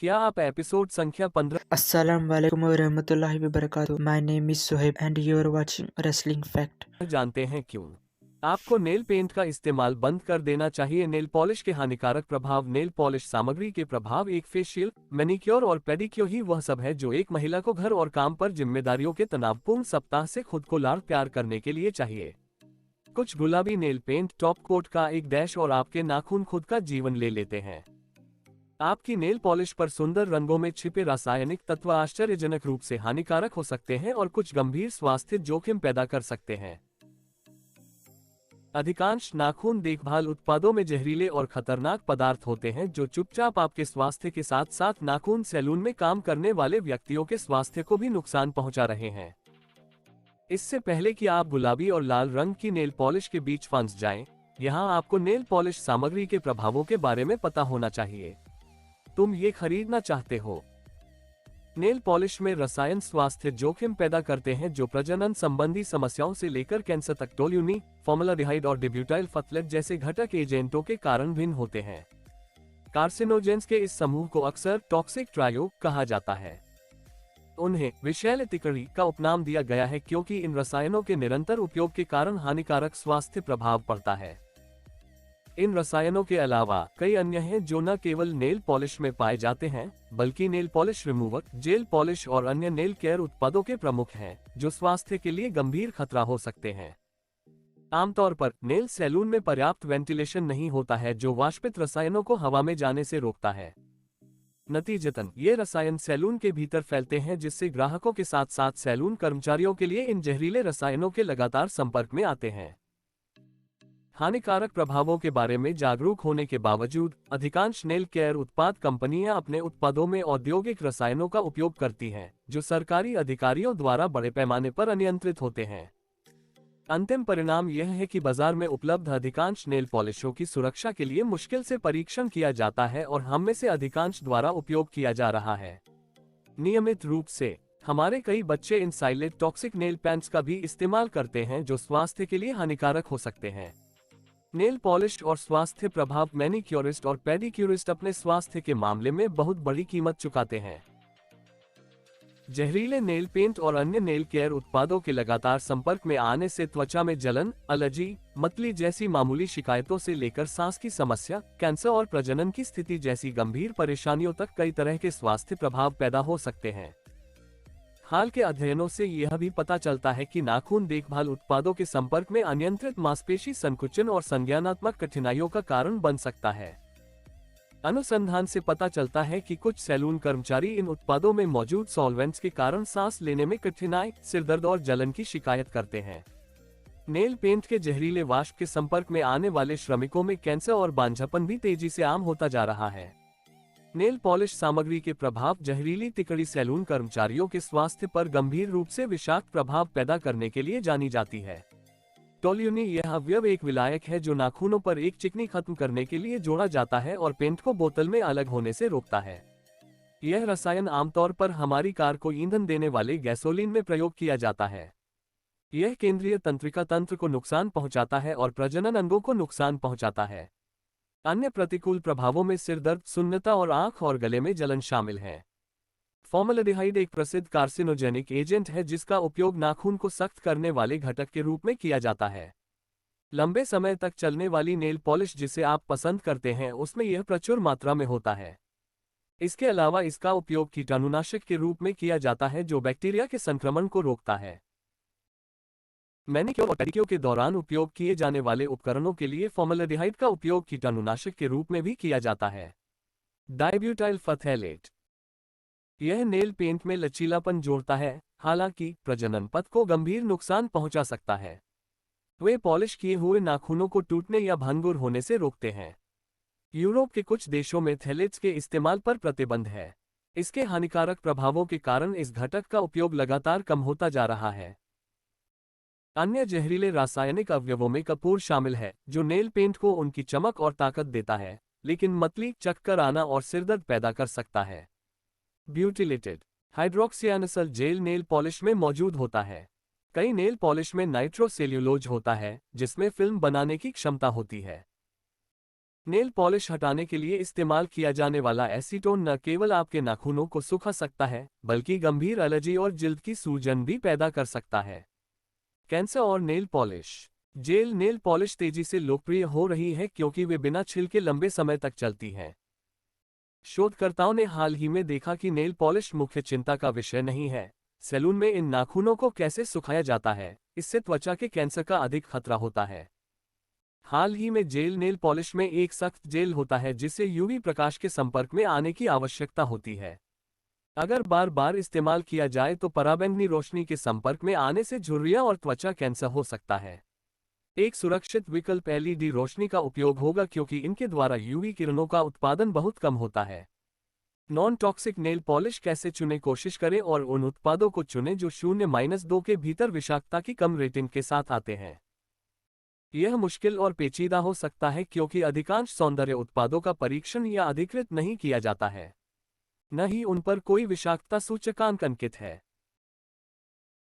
क्या आप एपिसोड संख्या 15 Assalamu alaikum warahmatullahi wabarakatuh. My name is Sohaib and you are watching Wrestling Fact. जानते हैं क्यों आपको नेल पेंट का इस्तेमाल बंद कर देना चाहिए? नेल पॉलिश के हानिकारक प्रभाव। नेल पॉलिश सामग्री के प्रभाव। एक फेशियल, मैनिक्योर और पेडिक्योर ही वह सब है जो एक महिला को घर और काम पर जिम्मेदारियों के तनावपूर्ण सप्ताह से खुद को लाड़ प्यार करने के लिए चाहिए। कुछ गुलाबी नेल पेंट टॉप कोट का एक डैश और आपके नाखून खुद का जीवन ले लेते हैं। आपकी नेल पॉलिश पर सुंदर रंगों में छिपे रासायनिक तत्व आश्चर्यजनक रूप से हानिकारक हो सकते हैं और कुछ गंभीर स्वास्थ्य जोखिम पैदा कर सकते हैं। अधिकांश नाखून देखभाल उत्पादों में जहरीले और खतरनाक पदार्थ होते हैं जो चुपचाप आपके स्वास्थ्य के साथ साथ नाखून सैलून में काम करने वाले व्यक्तियों के स्वास्थ्य को भी नुकसान पहुंचा रहे हैं। इससे पहले कि आप गुलाबी और लाल रंग की नेल पॉलिश के बीच फंस जाएं, यहां आपको नेल पॉलिश सामग्री के प्रभावों के बारे में पता होना चाहिए। तुम ये खरीदना चाहते हो? नेल पॉलिश में रसायन स्वास्थ्य जोखिम पैदा करते हैं जो प्रजनन संबंधी समस्याओं से लेकर कैंसर तक टोल्यूनी, फॉर्मलाडिहाइड और डिब्यूटाइल फथलेट जैसे घटक एजेंटों के कारण भिन्न होते हैं। कार्सिनोजेंस के इस समूह को अक्सर टॉक्सिक ट्रायो कहा जाता है। उन्हें विषैले तिकड़ी का उपनाम दिया गया है क्योंकि इन रसायनों के निरंतर उपयोग के कारण हानिकारक स्वास्थ्य प्रभाव पड़ता है। इन रसायनों के अलावा कई अन्य हैं जो न केवल नेल पॉलिश में पाए जाते हैं बल्कि nail polish remover, gel polish और अन्य नेल केयर उत्पादों के प्रमुख हैं जो स्वास्थ्य के लिए गंभीर खतरा हो सकते हैं। आमतौर पर नेल सैलून में पर्याप्त वेंटिलेशन नहीं होता है जो वाष्पित रसायनों को हवा में जाने से रोकता है। नतीजतन ये रसायन सैलून के भीतर फैलते हैं जिससे ग्राहकों के साथ साथ सैलून कर्मचारियों के लिए इन जहरीले रसायनों के लगातार संपर्क में आते हैं। हानिकारक प्रभावों के बारे में जागरूक होने के बावजूद अधिकांश नेल केयर उत्पाद कंपनियां अपने उत्पादों में औद्योगिक रसायनों का उपयोग करती हैं जो सरकारी अधिकारियों द्वारा बड़े पैमाने पर अनियंत्रित होते हैं। अंतिम परिणाम यह है कि बाजार में उपलब्ध अधिकांश नेल पॉलिशों की सुरक्षा के लिए मुश्किल से परीक्षण किया जाता है और हम में से अधिकांश द्वारा उपयोग किया जा रहा है। नियमित रूप से हमारे कई बच्चे इन साइलेंट टॉक्सिक नेल पेंट्स का भी इस्तेमाल करते हैं जो स्वास्थ्य के लिए हानिकारक हो सकते हैं। नेल पॉलिश और स्वास्थ्य प्रभाव। मैनिक्योरिस्ट और पेडिक्योरिस्ट अपने स्वास्थ्य के मामले में बहुत बड़ी कीमत चुकाते हैं। जहरीले नेल पेंट और अन्य नेल केयर उत्पादों के लगातार संपर्क में आने से त्वचा में जलन, एलर्जी, मतली जैसी मामूली शिकायतों से लेकर सांस की समस्या, कैंसर और प्रजनन की स्थिति जैसी गंभीर परेशानियों तक कई तरह के स्वास्थ्य प्रभाव पैदा हो सकते हैं। हाल के अध्ययनों से यह भी पता चलता है कि नाखून देखभाल उत्पादों के संपर्क में अनियंत्रित मांसपेशी संकुचन और संज्ञानात्मक कठिनाइयों का कारण बन सकता है। अनुसंधान से पता चलता है कि कुछ सैलून कर्मचारी इन उत्पादों में मौजूद सॉल्वेंट्स के कारण सांस लेने में कठिनाई, सिरदर्द और जलन की शिकायत करते हैं। नेल पेंट के जहरीले वाष्प के संपर्क में आने वाले श्रमिकों में कैंसर और बांझपन भी तेजी से आम होता जा रहा है। नेल पॉलिश सामग्री के प्रभाव। जहरीली तिकड़ी सैलून कर्मचारियों के स्वास्थ्य पर गंभीर रूप से विषाक्त प्रभाव पैदा करने के लिए जानी जाती है। टोल्यूनी यह अवयव एक विलायक है जो नाखूनों पर एक चिकनी खत्म करने के लिए जोड़ा जाता है और पेंट को बोतल में अलग होने से रोकता है। यह रसायन आमतौर पर हमारी कार को ईंधन देने वाले गैसोलीन में प्रयोग किया जाता है। यह केंद्रीय तंत्रिका तंत्र को नुकसान पहुंचाता है और प्रजनन अंगों को नुकसान पहुंचाता है। अन्य प्रतिकूल प्रभावों में सिर दर्द, सुन्नता और आंख और गले में जलन शामिल है। फॉर्मलाडिहाइड एक प्रसिद्ध कार्सिनोजेनिक एजेंट है जिसका उपयोग नाखून को सख्त करने वाले घटक के रूप में किया जाता है। लंबे समय तक चलने वाली नेल पॉलिश जिसे आप पसंद करते हैं उसमें यह प्रचुर मात्रा में होता है। इसके अलावा इसका उपयोग कीटाणुनाशक के रूप में किया जाता है जो बैक्टीरिया के संक्रमण को रोकता है। मैनिक्योर और पेडिक्योर के दौरान उपयोग किए जाने वाले उपकरणों के लिए फॉर्मलाडिहाइड का उपयोग कीटाणुनाशक के रूप में भी किया जाता है। डाइब्यूटाइल फथैलेट यह नेल पेंट में लचीलापन जोड़ता है, हालांकि प्रजनन पथ को गंभीर नुकसान पहुंचा सकता है। वे पॉलिश किए हुए नाखूनों को टूटने या भंगुर होने से रोकते हैं। यूरोप के कुछ देशों में थैलेट्स के इस्तेमाल पर प्रतिबंध है। इसके हानिकारक प्रभावों के कारण इस घटक का उपयोग लगातार कम होता जा रहा है। अन्य जहरीले रासायनिक अवयवों में कपूर शामिल है जो नेल पेंट को उनकी चमक और ताकत देता है, लेकिन मतली, चक्कर आना और सिरदर्द पैदा कर सकता है। ब्यूटिलेटेड हाइड्रोक्सियानसल जेल नेल पॉलिश में मौजूद होता है। कई नेल पॉलिश में नाइट्रोसेल्यूलोज होता है जिसमें फिल्म बनाने की क्षमता होती है। नेल पॉलिश हटाने के लिए इस्तेमाल किया जाने वाला एसीटोन न केवल आपके नाखूनों को सुखा सकता है, बल्कि गंभीर एलर्जी और जिल्द की सूजन भी पैदा कर सकता है। कैंसर और nail polish. Jail nail polish तेजी से लोकप्रिय हो रही है क्योंकि वे बिना छिल के लंबे समय तक चलती हैं। शोधकर्ताओं ने हाल ही में देखा कि नेल पॉलिश मुख्य चिंता का विषय नहीं है। सैलून में इन नाखूनों को कैसे सुखाया जाता है, इससे त्वचा के कैंसर का अधिक खतरा होता है। हाल ही में जेल नेल पॉलिश में एक सख्त जेल होता है जिसे यूवी प्रकाश के संपर्क में आने की आवश्यकता होती है। अगर बार बार इस्तेमाल किया जाए तो पराबैंगनी रोशनी के संपर्क में आने से झुर्रियां और त्वचा कैंसर हो सकता है। एक सुरक्षित विकल्प एलईडी रोशनी का उपयोग होगा क्योंकि इनके द्वारा यूवी किरणों का उत्पादन बहुत कम होता है। नॉन टॉक्सिक नेल पॉलिश कैसे चुनें? कोशिश करें और उन उत्पादों को चुनें जो 0-2 के भीतर विषाक्तता की कम रेटिंग के साथ आते हैं। यह मुश्किल और पेचीदा हो सकता है क्योंकि अधिकांश सौंदर्य उत्पादों का परीक्षण या अधिकृत नहीं किया जाता है, न ही उन पर कोई विषाक्तता सूचकांक अंकित है।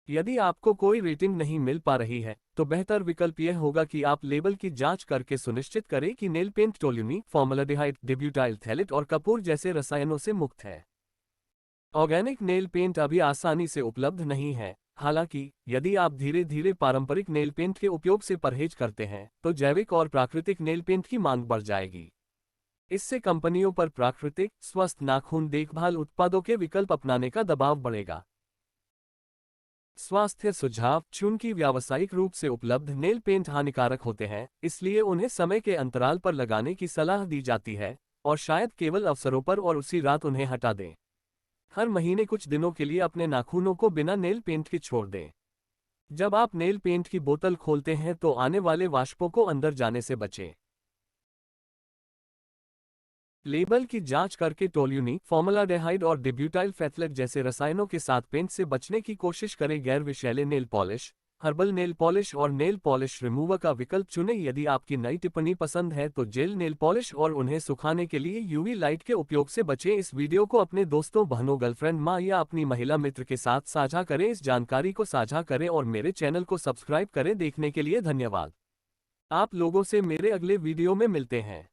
यदि आपको कोई रेटिंग नहीं मिल पा रही है, तो बेहतर विकल्प यह होगा कि आप लेबल की जांच करके सुनिश्चित करें कि नेल पेंट टोल्यूनी, फॉर्मलाडेहाइड, डिब्यूटाइल थैलेट और कपूर जैसे रसायनों से मुक्त है। ऑर्गेनिक नेल पेंट अभी आसानी से उपलब्ध नहीं है। हालांकि यदि आप धीरे धीरे पारंपरिक नेल पेंट के उपयोग से परहेज करते हैं, तो जैविक और प्राकृतिक नेल पेंट की मांग बढ़ जाएगी। इससे कंपनियों पर प्राकृतिक, स्वस्थ नाखून देखभाल उत्पादों के विकल्प अपनाने का दबाव बढ़ेगा। स्वास्थ्य सुझाव। चूंकि व्यावसायिक रूप से उपलब्ध नेल पेंट हानिकारक होते हैं, इसलिए उन्हें समय के अंतराल पर लगाने की सलाह दी जाती है और शायद केवल अवसरों पर और उसी रात उन्हें हटा दें। हर महीने कुछ दिनों के लिए अपने नाखूनों को बिना नेल पेंट के छोड़ दें। जब आप नेल पेंट की बोतल खोलते हैं तो आने वाले वाष्पों को अंदर जाने से बचें। लेबल की जांच करके टोल्यूनी, फॉर्मलाडेहाइड और डिब्यूटाइल फैथलेट जैसे रसायनों के साथ पेंट से बचने की कोशिश करें। गैर विषैले nail polish, herbal nail polish और नेल पॉलिश रिमूवर का विकल्प चुनें। यदि आपकी नई टिप्पणी पसंद है तो जेल नेल पॉलिश और उन्हें सुखाने के लिए यूवी लाइट के उपयोग से बचें। इस वीडियो को अपने दोस्तों, बहनों, गर्लफ्रेंड, माँ या अपनी महिला मित्र के साथ साझा करें। इस जानकारी को साझा करें और मेरे चैनल को सब्सक्राइब करें। देखने के लिए धन्यवाद। आप लोगों से मेरे अगले वीडियो में मिलते हैं।